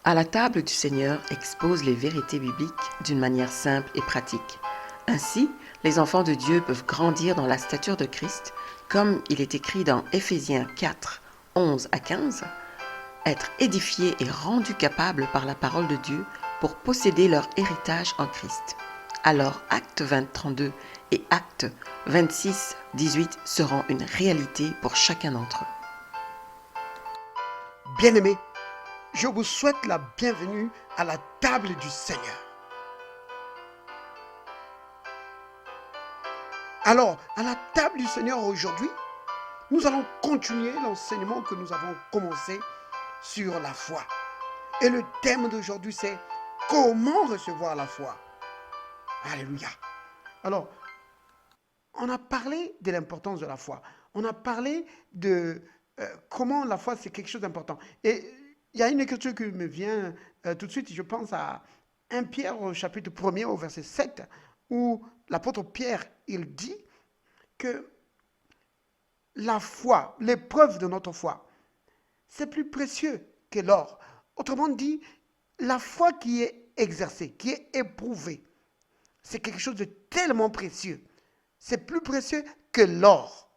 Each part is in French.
À la table du Seigneur expose les vérités bibliques d'une manière simple et pratique. Ainsi, les enfants de Dieu peuvent grandir dans la stature de Christ, comme il est écrit dans Éphésiens 4, 11 à 15, être édifiés et rendus capables par la parole de Dieu pour posséder leur héritage en Christ. Alors Acte 20, 32 et Acte 26, 18 seront une réalité pour chacun d'entre eux. Bien-aimés, je vous souhaite la bienvenue à la table du Seigneur. Alors, à la table du Seigneur aujourd'hui, nous allons continuer l'enseignement que nous avons commencé sur la foi. Et le thème d'aujourd'hui, c'est comment recevoir la foi. Alléluia. Alors, on a parlé de l'importance de la foi. On a parlé de comment la foi, c'est quelque chose d'important. Et il y a une écriture qui me vient tout de suite, je pense à 1 Pierre au chapitre 1er au verset 7, où l'apôtre Pierre, il dit que la foi, l'épreuve de notre foi, c'est plus précieux que l'or. Autrement dit, la foi qui est exercée, qui est éprouvée, c'est quelque chose de tellement précieux. C'est plus précieux que l'or.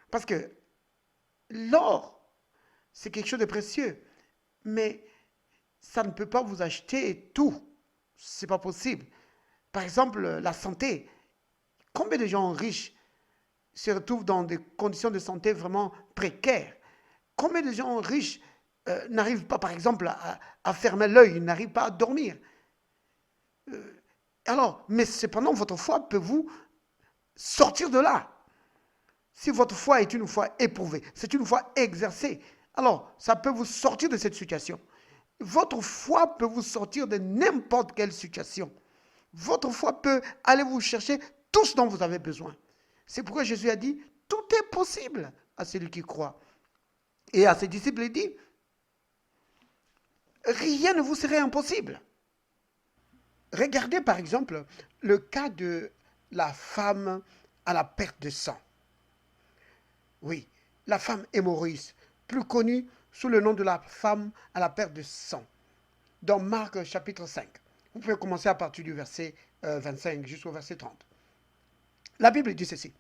Parce que l'or, c'est quelque chose de précieux. Mais ça ne peut pas vous acheter tout. C'est pas possible. Par exemple, la santé. Combien de gens riches se retrouvent dans des conditions de santé vraiment précaires? Combien de gens riches n'arrivent pas, par exemple, à fermer l'œil, n'arrivent pas à dormir? Alors, mais cependant, votre foi peut vous sortir de là. Si votre foi est une foi éprouvée, c'est une foi exercée, alors ça peut vous sortir de cette situation. Votre foi peut vous sortir de n'importe quelle situation. Votre foi peut aller vous chercher tout ce dont vous avez besoin. C'est pourquoi Jésus a dit, tout est possible à celui qui croit. Et à ses disciples, il dit, rien ne vous serait impossible. Regardez par exemple le cas de la femme à la perte de sang. Oui, la femme hémorroïde, plus connue sous le nom de la femme à la perte de sang, dans Marc chapitre 5. Vous pouvez commencer à partir du verset 25 jusqu'au verset 30. La Bible dit ceci.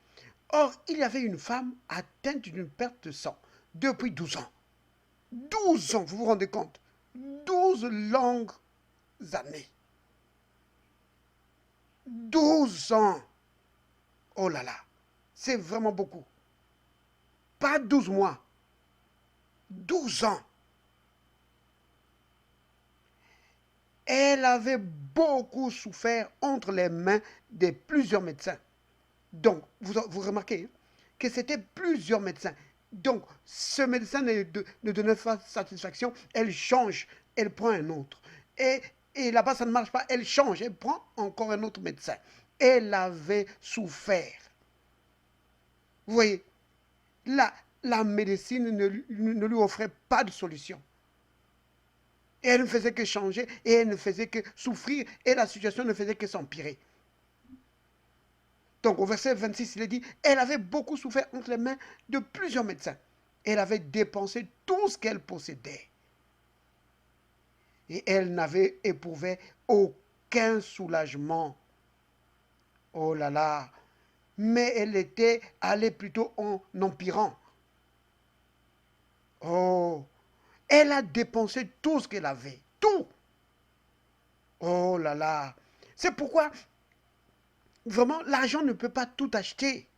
Or, il y avait une femme atteinte d'une perte de sang depuis 12 ans. 12 ans, vous vous rendez compte? 12 longues années. 12 ans. Oh là là, c'est vraiment beaucoup. Pas 12 mois, 12 ans. Elle avait beaucoup souffert entre les mains de plusieurs médecins. Donc, vous remarquez que c'était plusieurs médecins. Donc, ce médecin ne donnait pas satisfaction. Elle change, elle prend un autre. Et là-bas, ça ne marche pas. Elle change, elle prend encore un autre médecin. Elle avait souffert. Vous voyez, la médecine ne lui offrait pas de solution. Et elle ne faisait que changer, et elle ne faisait que souffrir, et la situation ne faisait que s'empirer. Donc au verset 26, il est dit, elle avait beaucoup souffert entre les mains de plusieurs médecins. Elle avait dépensé tout ce qu'elle possédait. Et elle n'avait éprouvé aucun soulagement. Oh là là. Mais elle était allée plutôt en empirant. Oh. Elle a dépensé tout ce qu'elle avait. Tout. Oh là là. C'est pourquoi, vraiment, l'argent ne peut pas tout acheter.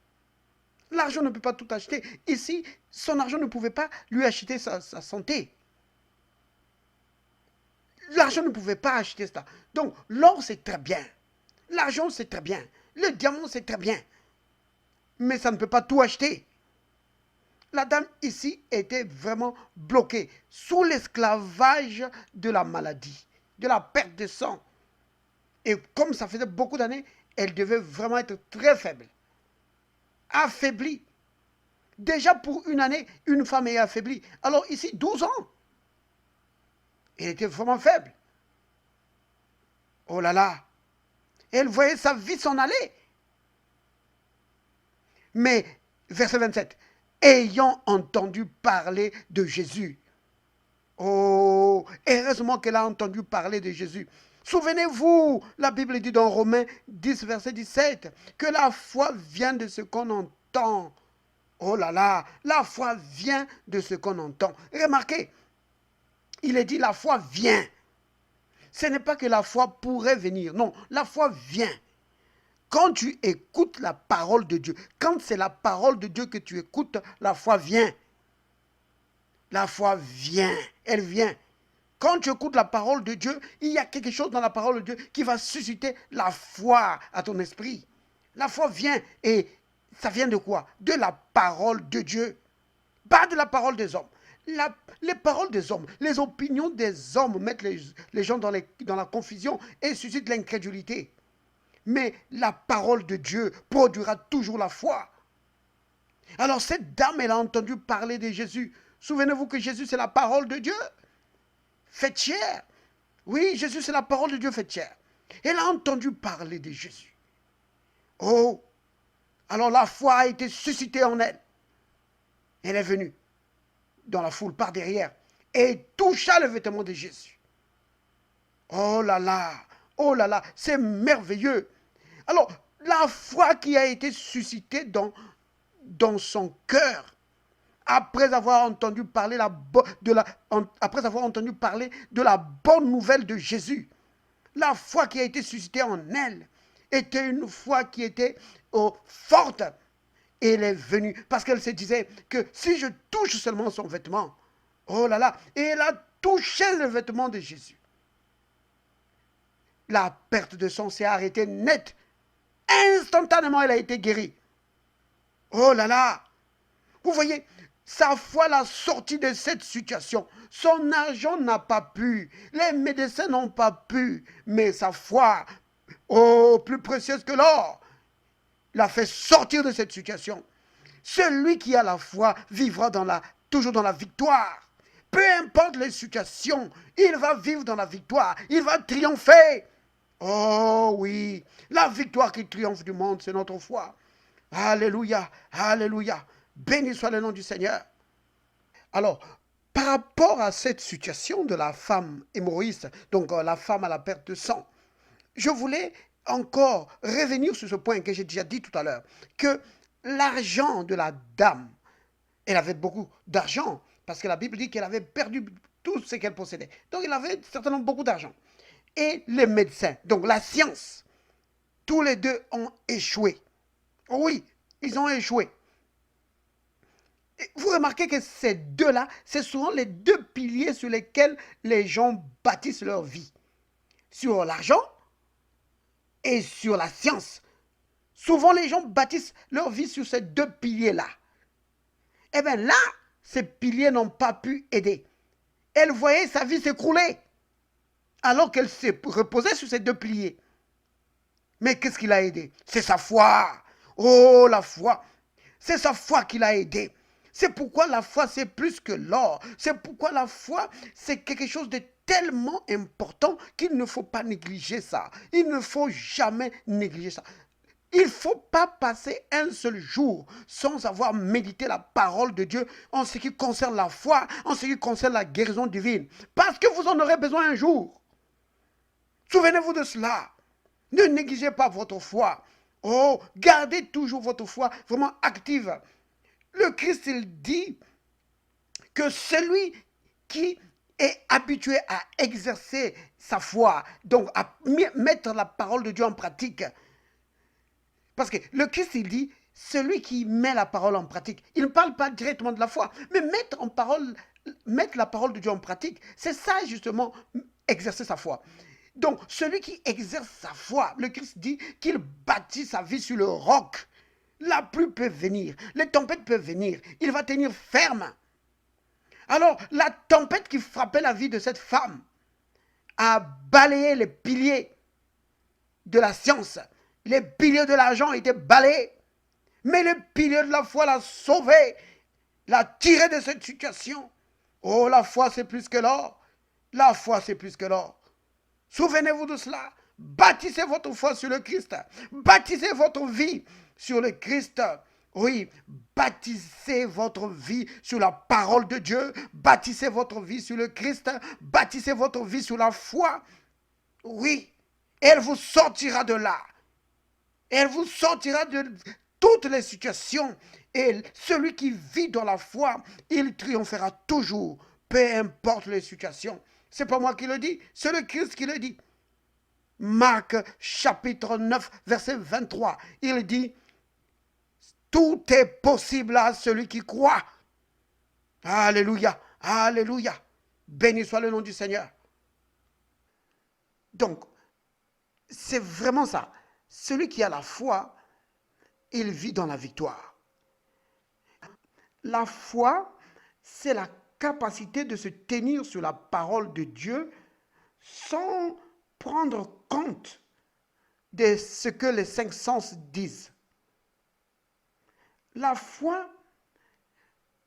L'argent ne peut pas tout acheter. Ici, son argent ne pouvait pas lui acheter sa santé. L'argent ne pouvait pas acheter ça. Donc, l'or, c'est très bien. L'argent, c'est très bien. Le diamant, c'est très bien. Mais ça ne peut pas tout acheter. La dame ici était vraiment bloquée sous l'esclavage de la maladie, de la perte de sang. Et comme ça faisait beaucoup d'années, elle devait vraiment être très faible, affaiblie. Déjà pour une année, une femme est affaiblie. Alors ici, 12 ans. Elle était vraiment faible. Oh là là. Elle voyait sa vie s'en aller. Mais, verset 27, ayant entendu parler de Jésus. Oh, heureusement qu'elle a entendu parler de Jésus. Souvenez-vous, la Bible dit dans Romains 10, verset 17, que la foi vient de ce qu'on entend. Oh là là, la foi vient de ce qu'on entend. Remarquez, il est dit la foi vient. Ce n'est pas que la foi pourrait venir, non, la foi vient. Quand tu écoutes la parole de Dieu, quand c'est la parole de Dieu que tu écoutes, la foi vient. La foi vient, elle vient. Quand tu écoutes la parole de Dieu, il y a quelque chose dans la parole de Dieu qui va susciter la foi à ton esprit. La foi vient et ça vient de quoi? De la parole de Dieu, pas de la parole des hommes. Les paroles des hommes, les opinions des hommes mettent les gens dans la confusion et suscitent l'incrédulité. Mais la parole de Dieu produira toujours la foi. Alors cette dame, elle a entendu parler de Jésus. Souvenez-vous que Jésus, c'est la parole de Dieu faite chair. Oui, Jésus, c'est la parole de Dieu faite chair. Elle a entendu parler de Jésus. Oh, alors la foi a été suscitée en elle. Elle est venue dans la foule par derrière et toucha le vêtement de Jésus. Oh là là, c'est merveilleux. Alors, la foi qui a été suscitée dans son cœur, après avoir entendu parler après avoir entendu parler de la bonne nouvelle de Jésus, la foi qui a été suscitée en elle était une foi qui était forte. Et elle est venue parce qu'elle se disait que si je touche seulement son vêtement, oh là là, et elle a touché le vêtement de Jésus. La perte de sang s'est arrêtée net. Instantanément, elle a été guérie. Oh là là, vous voyez, sa foi l'a sortie de cette situation. Son argent n'a pas pu, les médecins n'ont pas pu, mais sa foi, oh, plus précieuse que l'or, l'a fait sortir de cette situation. Celui qui a la foi vivra toujours dans la victoire. Peu importe les situations, il va vivre dans la victoire. Il va triompher. Oh oui, la victoire qui triomphe du monde, c'est notre foi. Alléluia, alléluia. Béni soit le nom du Seigneur. Alors, par rapport à cette situation de la femme hémorroïste, donc la femme à la perte de sang, je voulais encore revenir sur ce point que j'ai déjà dit tout à l'heure, que l'argent de la dame, elle avait beaucoup d'argent, parce que la Bible dit qu'elle avait perdu tout ce qu'elle possédait. Donc elle avait certainement beaucoup d'argent. Et les médecins, donc la science, tous les deux ont échoué. Oui, ils ont échoué. Et vous remarquez que ces deux-là, c'est souvent les deux piliers sur lesquels les gens bâtissent leur vie. Sur l'argent et sur la science. Souvent, les gens bâtissent leur vie sur ces deux piliers-là. Eh bien là, ces piliers n'ont pas pu aider. Elle voyait sa vie s'écrouler, alors qu'elle s'est reposée sur ces deux piliers. Mais qu'est-ce qui l'a aidé? C'est sa foi. Oh, la foi. C'est sa foi qui l'a aidé. C'est pourquoi la foi, c'est plus que l'or. C'est pourquoi la foi, c'est quelque chose de tellement important qu'il ne faut pas négliger ça. Il ne faut jamais négliger ça. Il ne faut pas passer un seul jour sans avoir médité la parole de Dieu en ce qui concerne la foi, en ce qui concerne la guérison divine. Parce que vous en aurez besoin un jour. Souvenez-vous de cela. Ne négligez pas votre foi. Oh, gardez toujours votre foi vraiment active. Le Christ, il dit que celui qui est habitué à exercer sa foi, donc à mettre la parole de Dieu en pratique. Parce que le Christ, il dit, celui qui met la parole en pratique, il ne parle pas directement de la foi, mais mettre la parole de Dieu en pratique, c'est ça justement, exercer sa foi. Donc, celui qui exerce sa foi, le Christ dit qu'il bâtit sa vie sur le roc. La pluie peut venir, les tempêtes peuvent venir, il va tenir ferme. Alors, la tempête qui frappait la vie de cette femme a balayé les piliers de la science. Les piliers de l'argent étaient balayés. Mais le pilier de la foi l'a sauvé, l'a tiré de cette situation. Oh, la foi, c'est plus que l'or. La foi, c'est plus que l'or. Souvenez-vous de cela. Bâtissez votre foi sur le Christ. Bâtissez votre vie sur le Christ. Oui, bâtissez votre vie sur la parole de Dieu, bâtissez votre vie sur le Christ, bâtissez votre vie sur la foi. Oui, elle vous sortira de là. Elle vous sortira de toutes les situations. Et celui qui vit dans la foi, il triomphera toujours, peu importe les situations. C'est pas moi qui le dis, c'est le Christ qui le dit. Marc chapitre 9, verset 23, il dit, tout est possible à celui qui croit. Alléluia, alléluia. Béni soit le nom du Seigneur. Donc, c'est vraiment ça. Celui qui a la foi, il vit dans la victoire. La foi, c'est la capacité de se tenir sur la parole de Dieu sans prendre compte de ce que les cinq sens disent. La foi,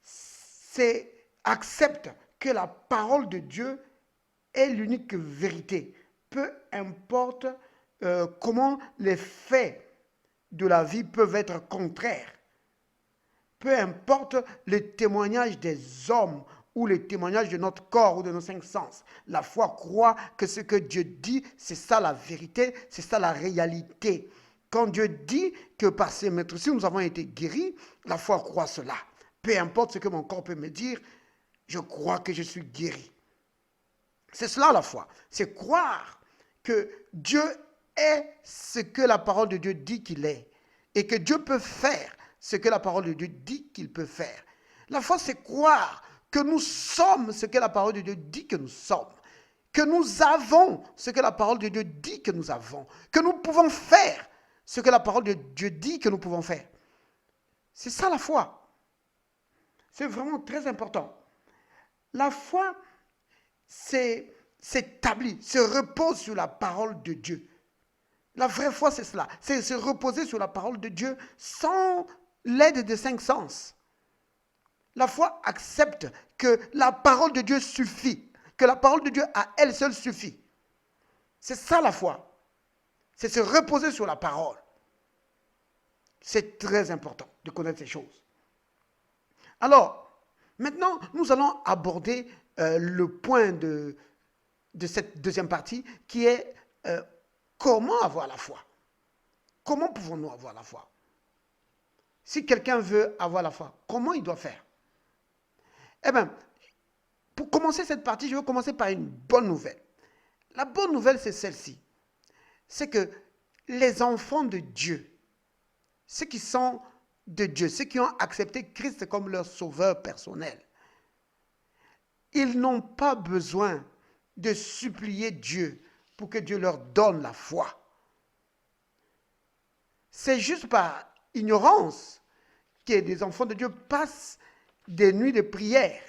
c'est accepte que la parole de Dieu est l'unique vérité. Peu importe comment les faits de la vie peuvent être contraires. Peu importe les témoignages des hommes ou les témoignages de notre corps ou de nos cinq sens. La foi croit que ce que Dieu dit, c'est ça la vérité, c'est ça la réalité. Quand Dieu dit que par ses maîtrises nous avons été guéris, la foi croit cela. Peu importe ce que mon corps peut me dire, je crois que je suis guéri. C'est cela la foi. C'est croire que Dieu est ce que la parole de Dieu dit qu'il est. Et que Dieu peut faire ce que la parole de Dieu dit qu'il peut faire. La foi, c'est croire que nous sommes ce que la parole de Dieu dit que nous sommes. Que nous avons ce que la parole de Dieu dit que nous avons. Que nous pouvons faire ce que la parole de Dieu dit que nous pouvons faire. C'est ça la foi. C'est vraiment très important. La foi, s'établit, se repose sur la parole de Dieu. La vraie foi, c'est cela. C'est se reposer sur la parole de Dieu sans l'aide des cinq sens. La foi accepte que la parole de Dieu suffit, que la parole de Dieu à elle seule suffit. C'est ça la foi. C'est se reposer sur la parole. C'est très important de connaître ces choses. Alors, maintenant, nous allons aborder le point de cette deuxième partie qui est comment avoir la foi. Comment pouvons-nous avoir la foi? Si quelqu'un veut avoir la foi, comment il doit faire? Eh bien, pour commencer cette partie, je vais commencer par une bonne nouvelle. La bonne nouvelle, c'est celle-ci. C'est que les enfants de Dieu, ceux qui sont de Dieu, ceux qui ont accepté Christ comme leur sauveur personnel, ils n'ont pas besoin de supplier Dieu pour que Dieu leur donne la foi. C'est juste par ignorance que des enfants de Dieu passent des nuits de prière,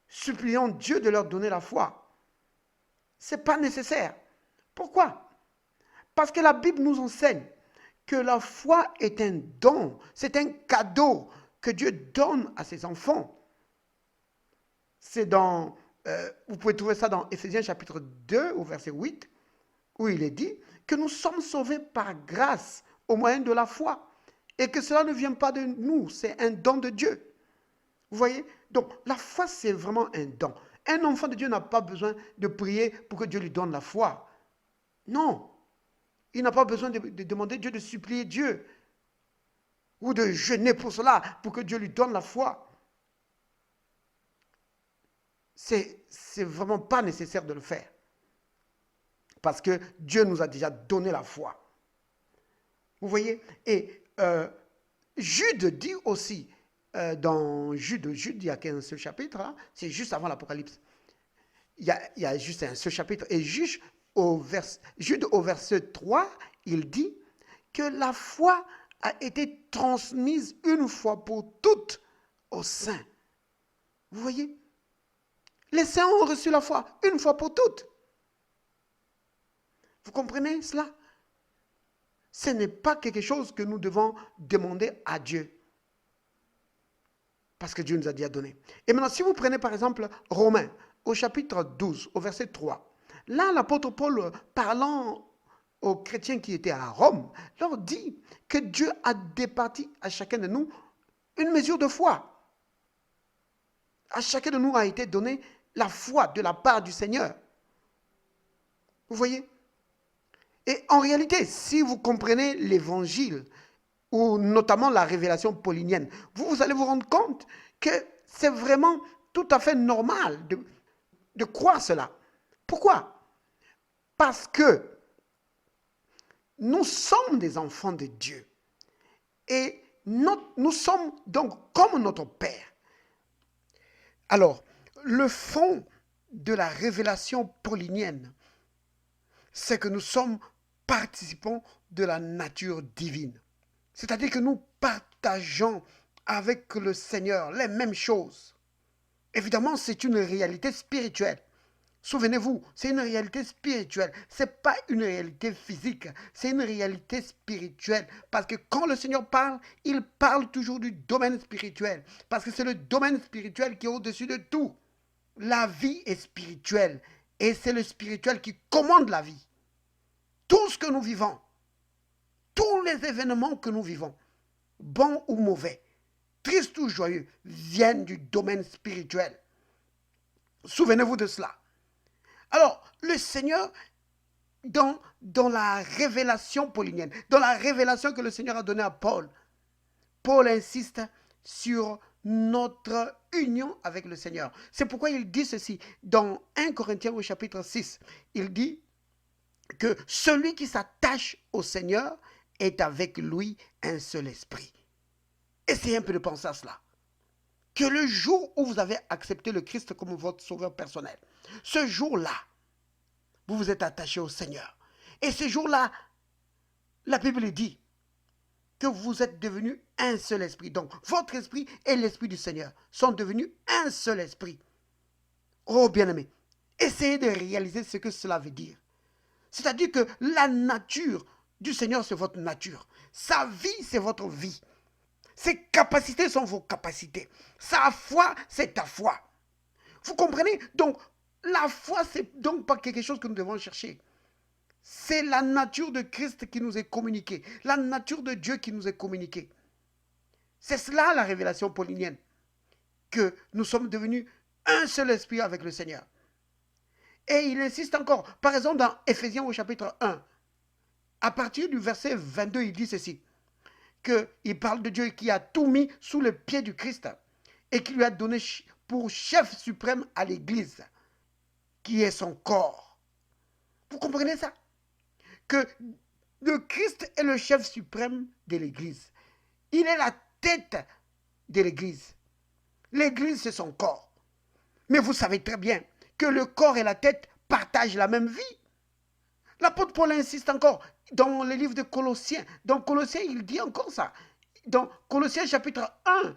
suppliant Dieu de leur donner la foi. Ce n'est pas nécessaire. Pourquoi? Parce que la Bible nous enseigne que la foi est un don, c'est un cadeau que Dieu donne à ses enfants. C'est dans, vous pouvez trouver ça dans Éphésiens chapitre 2 au verset 8, où il est dit que nous sommes sauvés par grâce au moyen de la foi et que cela ne vient pas de nous, c'est un don de Dieu. Vous voyez? Donc la foi, c'est vraiment un don. Un enfant de Dieu n'a pas besoin de prier pour que Dieu lui donne la foi. Non. Il n'a pas besoin de demander Dieu, de supplier Dieu ou de jeûner pour cela, pour que Dieu lui donne la foi. C'est vraiment pas nécessaire de le faire. Parce que Dieu nous a déjà donné la foi. Vous voyez? Et Jude dit aussi, dans Jude, il n'y a qu'un seul chapitre, hein, c'est juste avant l'Apocalypse. Il y a juste un seul chapitre. Et Jude au verset 3, il dit que la foi a été transmise une fois pour toutes aux saints. Vous voyez? Les saints ont reçu la foi une fois pour toutes. Vous comprenez cela? Ce n'est pas quelque chose que nous devons demander à Dieu. Parce que Dieu nous a déjà donné. Et maintenant, si vous prenez par exemple Romains, au chapitre 12, au verset 3, là, l'apôtre Paul, parlant aux chrétiens qui étaient à Rome, leur dit que Dieu a départi à chacun de nous une mesure de foi. À chacun de nous a été donné la foi de la part du Seigneur. Vous voyez? Et en réalité, si vous comprenez l'évangile, ou notamment la révélation paulinienne, vous allez vous rendre compte que c'est vraiment tout à fait normal de croire cela. Pourquoi? Parce que nous sommes des enfants de Dieu. Et nous sommes donc comme notre Père. Alors, le fond de la révélation paulinienne, c'est que nous sommes participants de la nature divine. C'est-à-dire que nous partageons avec le Seigneur les mêmes choses. Évidemment, c'est une réalité spirituelle. Souvenez-vous, c'est une réalité spirituelle. Ce n'est pas une réalité physique, c'est une réalité spirituelle. Parce que quand le Seigneur parle, il parle toujours du domaine spirituel. Parce que c'est le domaine spirituel qui est au-dessus de tout. La vie est spirituelle. Et c'est le spirituel qui commande la vie. Tout ce que nous vivons, tous les événements que nous vivons, bons ou mauvais, tristes ou joyeux, viennent du domaine spirituel. Souvenez-vous de cela. Alors, le Seigneur, dans la révélation paulinienne, dans la révélation que le Seigneur a donnée à Paul, Paul insiste sur notre union avec le Seigneur. C'est pourquoi il dit ceci dans 1 Corinthiens au chapitre 6. Il dit que celui qui s'attache au Seigneur est avec lui un seul esprit. Essayez un peu de penser à cela. Que le jour où vous avez accepté le Christ comme votre sauveur personnel, ce jour-là, vous vous êtes attaché au Seigneur. Et ce jour-là, la Bible dit que vous êtes devenus un seul esprit. Donc, votre esprit et l'esprit du Seigneur sont devenus un seul esprit. Oh, bien-aimés, essayez de réaliser ce que cela veut dire. C'est-à-dire que la nature du Seigneur, c'est votre nature. Sa vie, c'est votre vie. Ses capacités sont vos capacités. Sa foi, c'est ta foi. Vous comprenez? Donc, la foi, c'est donc pas quelque chose que nous devons chercher. C'est la nature de Christ qui nous est communiquée. La nature de Dieu qui nous est communiquée. C'est cela la révélation paulinienne. Que nous sommes devenus un seul esprit avec le Seigneur. Et il insiste encore. Par exemple, dans Éphésiens au chapitre 1, à partir du verset 22, il dit ceci. Qu'il parle de Dieu qui a tout mis sous le pied du Christ et qui lui a donné pour chef suprême à l'Église, qui est son corps. Vous comprenez ça? Que le Christ est le chef suprême de l'Église. Il est la tête de l'Église. L'Église, c'est son corps. Mais vous savez très bien que le corps et la tête partagent la même vie. L'apôtre Paul insiste encore dans le livre de Colossiens. Dans Colossiens, il dit encore ça. Dans Colossiens chapitre 1,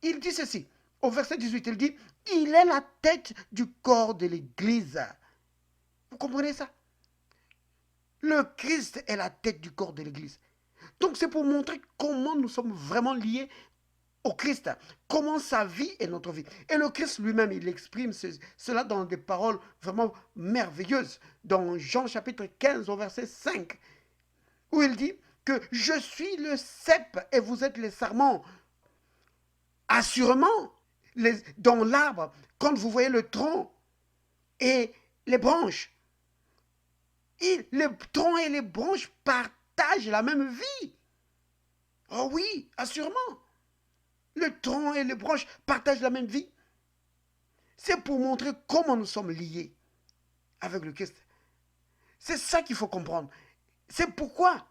il dit ceci. Au verset 18, il dit, il est la tête du corps de l'Église. Vous comprenez ça? Le Christ est la tête du corps de l'Église. Donc c'est pour montrer comment nous sommes vraiment liés au Christ, comment sa vie est notre vie. Et le Christ lui-même, il exprime cela dans des paroles vraiment merveilleuses. Dans Jean chapitre 15 au verset 5, où il dit que je suis le cep et vous êtes les sarments. Assurément, dans l'arbre, quand vous voyez le tronc et les branches, les troncs et les branches partagent la même vie. Oh oui, assurément. Le tronc et les branches partagent la même vie. C'est pour montrer comment nous sommes liés avec le Christ. C'est ça qu'il faut comprendre. C'est pourquoi,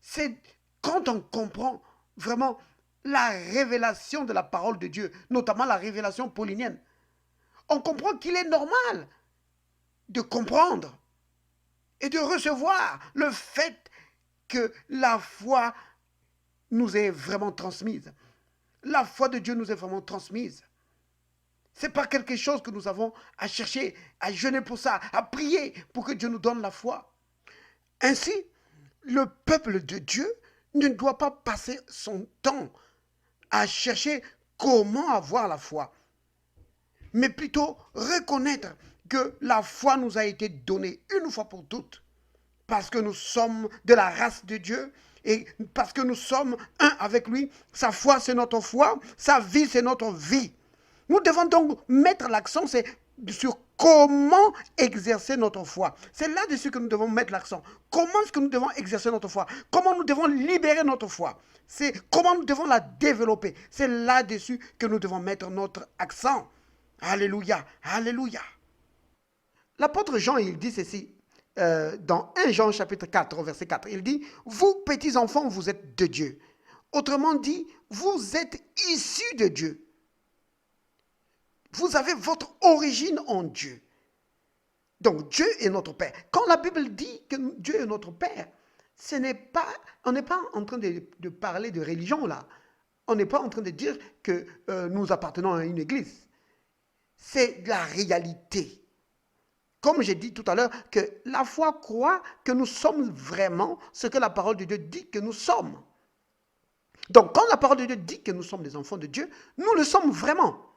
c'est quand on comprend vraiment la révélation de la parole de Dieu, notamment la révélation paulinienne, on comprend qu'il est normal de comprendre et de recevoir le fait que la foi nous est vraiment transmise. La foi de Dieu nous est vraiment transmise. Ce n'est pas quelque chose que nous avons à chercher, à jeûner pour ça, à prier pour que Dieu nous donne la foi. Ainsi, le peuple de Dieu ne doit pas passer son temps à chercher comment avoir la foi, mais plutôt reconnaître que la foi nous a été donnée une fois pour toutes parce que nous sommes de la race de Dieu et parce que nous sommes un avec lui. Sa foi, c'est notre foi. Sa vie, c'est notre vie. Nous devons donc mettre l'accent sur comment exercer notre foi. C'est là-dessus que nous devons mettre l'accent. Comment est-ce que nous devons exercer notre foi? Comment nous devons libérer notre foi? C'est comment nous devons la développer. C'est là-dessus que nous devons mettre notre accent. Alléluia, alléluia. L'apôtre Jean, il dit ceci, dans 1 Jean chapitre 4, verset 4, il dit, « Vous, petits enfants, vous êtes de Dieu. » Autrement dit, vous êtes issus de Dieu. Vous avez votre origine en Dieu. Donc, Dieu est notre Père. Quand la Bible dit que Dieu est notre Père, on n'est pas en train de parler de religion là. On n'est pas en train de dire que nous appartenons à une église. C'est la réalité. Comme j'ai dit tout à l'heure, que la foi croit que nous sommes vraiment ce que la parole de Dieu dit que nous sommes. Donc, quand la parole de Dieu dit que nous sommes des enfants de Dieu, nous le sommes vraiment.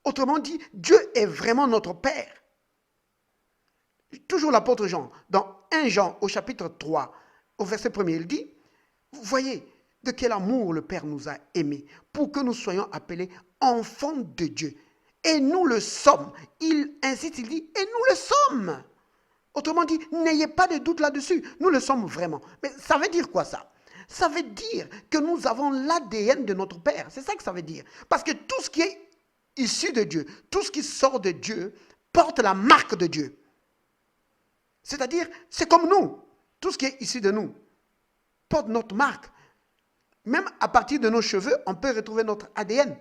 Autrement dit, Dieu est vraiment notre Père. Toujours l'apôtre Jean, dans 1 Jean au chapitre 3, au verset 1er, il dit, vous voyez de quel amour le Père nous a aimés pour que nous soyons appelés enfants de Dieu. Et nous le sommes. Il insiste, il dit, et nous le sommes. Autrement dit, n'ayez pas de doute là-dessus. Nous le sommes vraiment. Mais ça veut dire quoi ça? Ça veut dire que nous avons l'ADN de notre Père. C'est ça que ça veut dire. Parce que tout ce qui est issu de Dieu, tout ce qui sort de Dieu, porte la marque de Dieu. C'est-à-dire, c'est comme nous. Tout ce qui est issu de nous porte notre marque. Même à partir de nos cheveux, on peut retrouver notre ADN.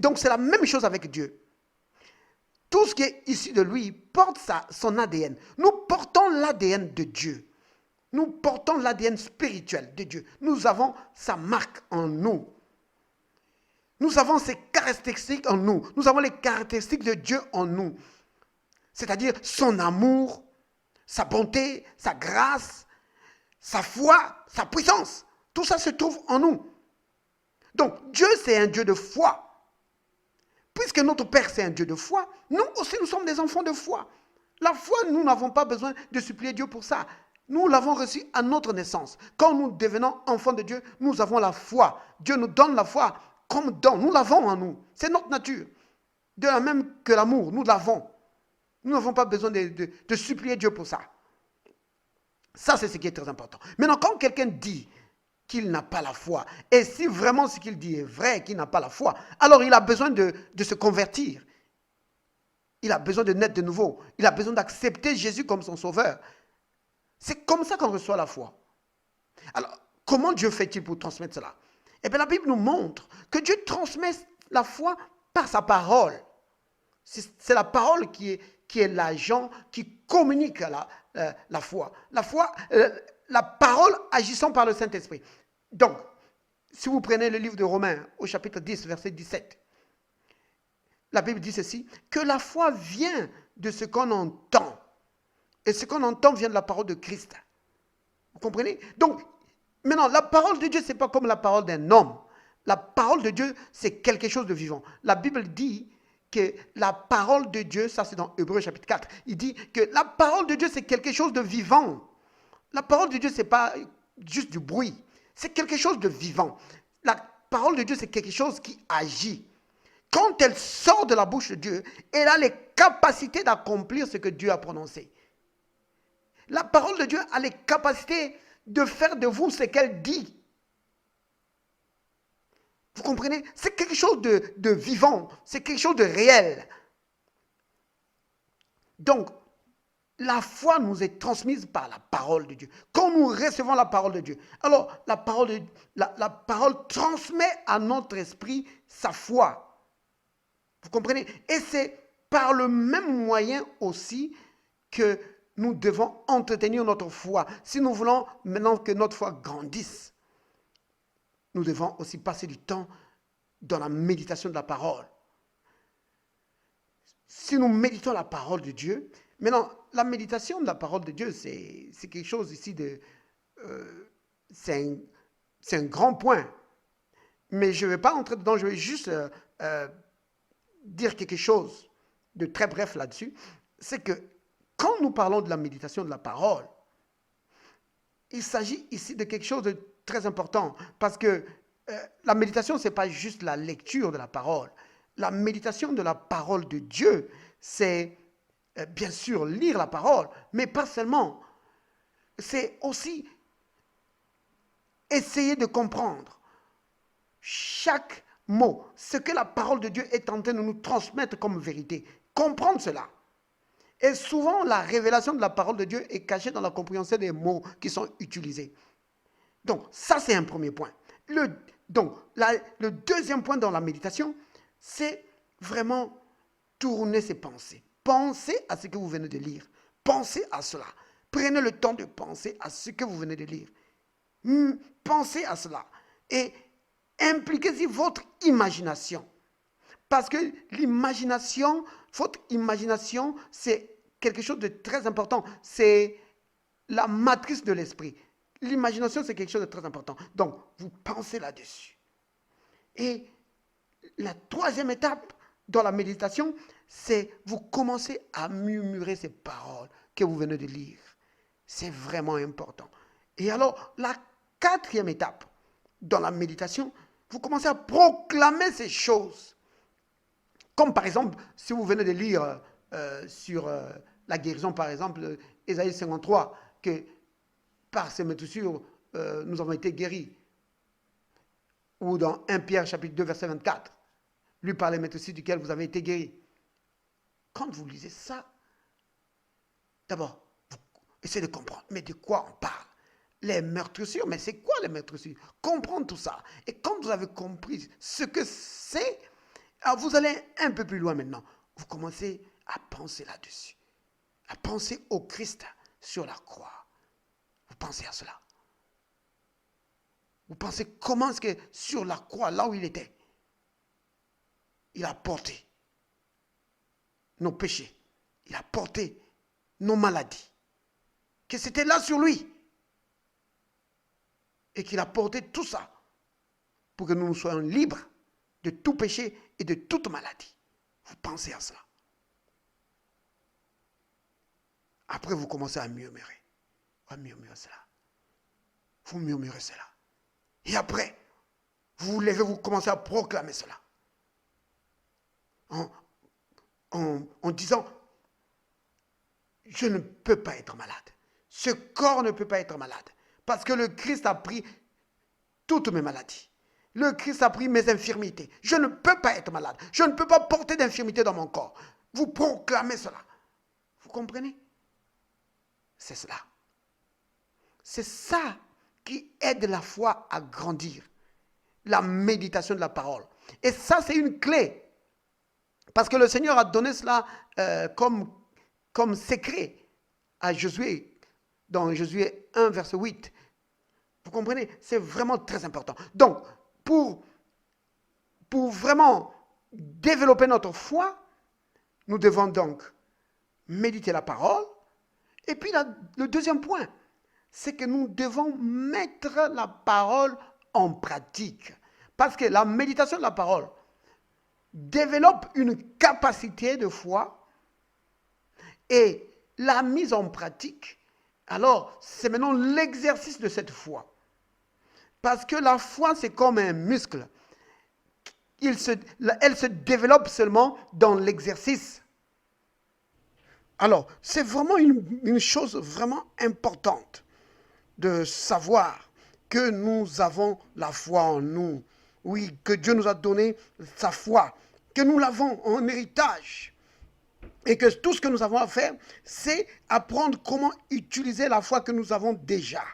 Donc, c'est la même chose avec Dieu. Tout ce qui est issu de lui porte son ADN. Nous portons l'ADN de Dieu. Nous portons l'ADN spirituel de Dieu. Nous avons sa marque en nous. Nous avons ses caractéristiques en nous. Nous avons les caractéristiques de Dieu en nous. C'est-à-dire son amour, sa bonté, sa grâce, sa foi, sa puissance. Tout ça se trouve en nous. Donc, Dieu, c'est un Dieu de foi. Puisque notre Père, c'est un Dieu de foi, nous aussi, nous sommes des enfants de foi. La foi, nous n'avons pas besoin de supplier Dieu pour ça. Nous l'avons reçu à notre naissance. Quand nous devenons enfants de Dieu, nous avons la foi. Dieu nous donne la foi comme don. Nous l'avons en nous. C'est notre nature. De la même que l'amour, nous l'avons. Nous n'avons pas besoin de supplier Dieu pour ça. Ça, c'est ce qui est très important. Maintenant, quand quelqu'un dit qu'il n'a pas la foi, et si vraiment ce qu'il dit est vrai, qu'il n'a pas la foi, alors il a besoin de se convertir. Il a besoin de naître de nouveau. Il a besoin d'accepter Jésus comme son sauveur. C'est comme ça qu'on reçoit la foi. Alors, comment Dieu fait-il pour transmettre cela? Eh bien, la Bible nous montre que Dieu transmet la foi par sa parole. C'est la parole qui est l'agent qui communique la foi. La foi, la parole agissant par le Saint-Esprit. Donc, si vous prenez le livre de Romains au chapitre 10, verset 17, la Bible dit ceci, que la foi vient de ce qu'on entend. Et ce qu'on entend vient de la parole de Christ. Vous comprenez? Donc, maintenant, la parole de Dieu, ce n'est pas comme la parole d'un homme. La parole de Dieu, c'est quelque chose de vivant. La Bible dit que la parole de Dieu, ça c'est dans Hébreux chapitre 4, il dit que la parole de Dieu, c'est quelque chose de vivant. La parole de Dieu, ce n'est pas juste du bruit. C'est quelque chose de vivant. La parole de Dieu, c'est quelque chose qui agit. Quand elle sort de la bouche de Dieu, elle a les capacités d'accomplir ce que Dieu a prononcé. La parole de Dieu a les capacités de faire de vous ce qu'elle dit. Vous comprenez? C'est quelque chose de vivant, c'est quelque chose de réel. Donc, la foi nous est transmise par la parole de Dieu. Quand nous recevons la parole de Dieu, alors la parole transmet à notre esprit sa foi. Vous comprenez? Et c'est par le même moyen aussi que nous devons entretenir notre foi. Si nous voulons maintenant que notre foi grandisse, nous devons aussi passer du temps dans la méditation de la parole. Si nous méditons la parole de Dieu, maintenant, la méditation de la parole de Dieu, c'est quelque chose ici de... c'est un grand point. Mais je ne vais pas entrer dedans, je vais juste dire quelque chose de très bref là-dessus. C'est que quand nous parlons de la méditation de la parole, il s'agit ici de quelque chose de très important parce que la méditation, ce n'est pas juste la lecture de la parole. La méditation de la parole de Dieu, c'est bien sûr lire la parole, mais pas seulement. C'est aussi essayer de comprendre chaque mot, ce que la parole de Dieu est en train de nous transmettre comme vérité. Comprendre cela. Et souvent, la révélation de la parole de Dieu est cachée dans la compréhension des mots qui sont utilisés. Donc, ça, c'est un premier point. Le deuxième point dans la méditation, c'est vraiment tourner ses pensées. Pensez à ce que vous venez de lire. Pensez à cela. Prenez le temps de penser à ce que vous venez de lire. Pensez à cela. Et impliquez-y votre imagination. Parce que l'imagination, votre imagination, c'est quelque chose de très important. C'est la matrice de l'esprit. L'imagination, c'est quelque chose de très important. Donc, vous pensez là-dessus. Et la troisième étape dans la méditation, c'est vous commencez à murmurer ces paroles que vous venez de lire. C'est vraiment important. Et alors, la quatrième étape dans la méditation, vous commencez à proclamer ces choses. Comme par exemple, si vous venez de lire sur la guérison, par exemple, Ésaïe 53, que par ces métoussures, nous avons été guéris. Ou dans 1 Pierre chapitre 2, verset 24, lui par les métoussures duquel vous avez été guéris. Quand vous lisez ça, d'abord, vous essayez de comprendre, mais de quoi on parle? Les meurtrissures, mais c'est quoi les meurtrissures? Comprendre tout ça. Et quand vous avez compris ce que c'est, vous allez un peu plus loin maintenant. Vous commencez à penser là-dessus. À penser au Christ sur la croix. Vous pensez à cela. Vous pensez comment est-ce que sur la croix, là où il était, il a porté nos péchés. Il a porté nos maladies. Que c'était là sur lui. Et qu'il a porté tout ça pour que nous soyons libres de tout péché et de toute maladie. Vous pensez à cela. Après, vous commencez à murmurer. À murmurer cela. Vous murmurez cela. Et après, vous vous levez, vous commencez à proclamer cela. En disant, je ne peux pas être malade. Ce corps ne peut pas être malade. Parce que le Christ a pris toutes mes maladies. Le Christ a pris mes infirmités. Je ne peux pas être malade. Je ne peux pas porter d'infirmité dans mon corps. Vous proclamez cela. Vous comprenez? C'est cela. C'est ça qui aide la foi à grandir. La méditation de la parole. Et ça, c'est une clé. Parce que le Seigneur a donné cela comme secret à Josué, dans Josué 1, verset 8. Vous comprenez? C'est vraiment très important. Donc, pour vraiment développer notre foi, nous devons donc méditer la parole. Et puis, le deuxième point, c'est que nous devons mettre la parole en pratique. Parce que la méditation de la parole développe une capacité de foi et la mise en pratique, alors c'est maintenant l'exercice de cette foi. Parce que la foi, c'est comme un muscle. Elle se développe seulement dans l'exercice. Alors, c'est vraiment une chose vraiment importante de savoir que nous avons la foi en nous. Oui, que Dieu nous a donné sa foi, que nous l'avons en héritage. Et que tout ce que nous avons à faire, c'est apprendre comment utiliser la foi que nous avons déjà.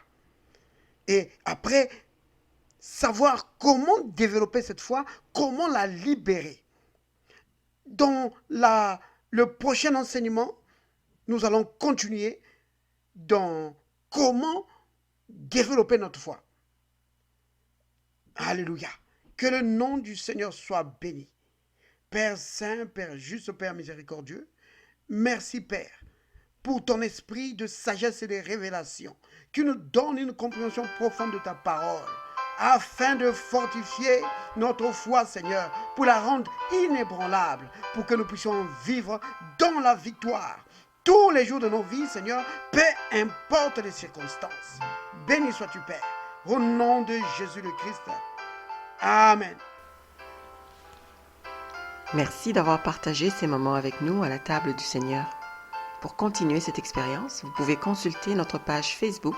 Et après, savoir comment développer cette foi, comment la libérer. Dans le prochain enseignement, nous allons continuer dans comment développer notre foi. Alléluia. Que le nom du Seigneur soit béni. Père saint, Père juste, Père miséricordieux, merci Père pour ton esprit de sagesse et de révélation qui nous donne une compréhension profonde de ta parole afin de fortifier notre foi, Seigneur, pour la rendre inébranlable, pour que nous puissions vivre dans la victoire tous les jours de nos vies, Seigneur, peu importe les circonstances. Béni sois-tu, Père, au nom de Jésus le Christ. Amen. Merci d'avoir partagé ces moments avec nous à la table du Seigneur. Pour continuer cette expérience, vous pouvez consulter notre page Facebook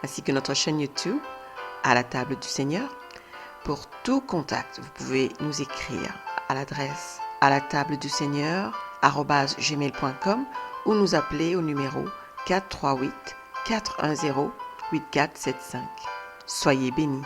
ainsi que notre chaîne YouTube à la table du Seigneur. Pour tout contact, vous pouvez nous écrire à l'adresse à la table du Seigneur@gmail.com ou nous appeler au numéro 438 410 8475. Soyez bénis.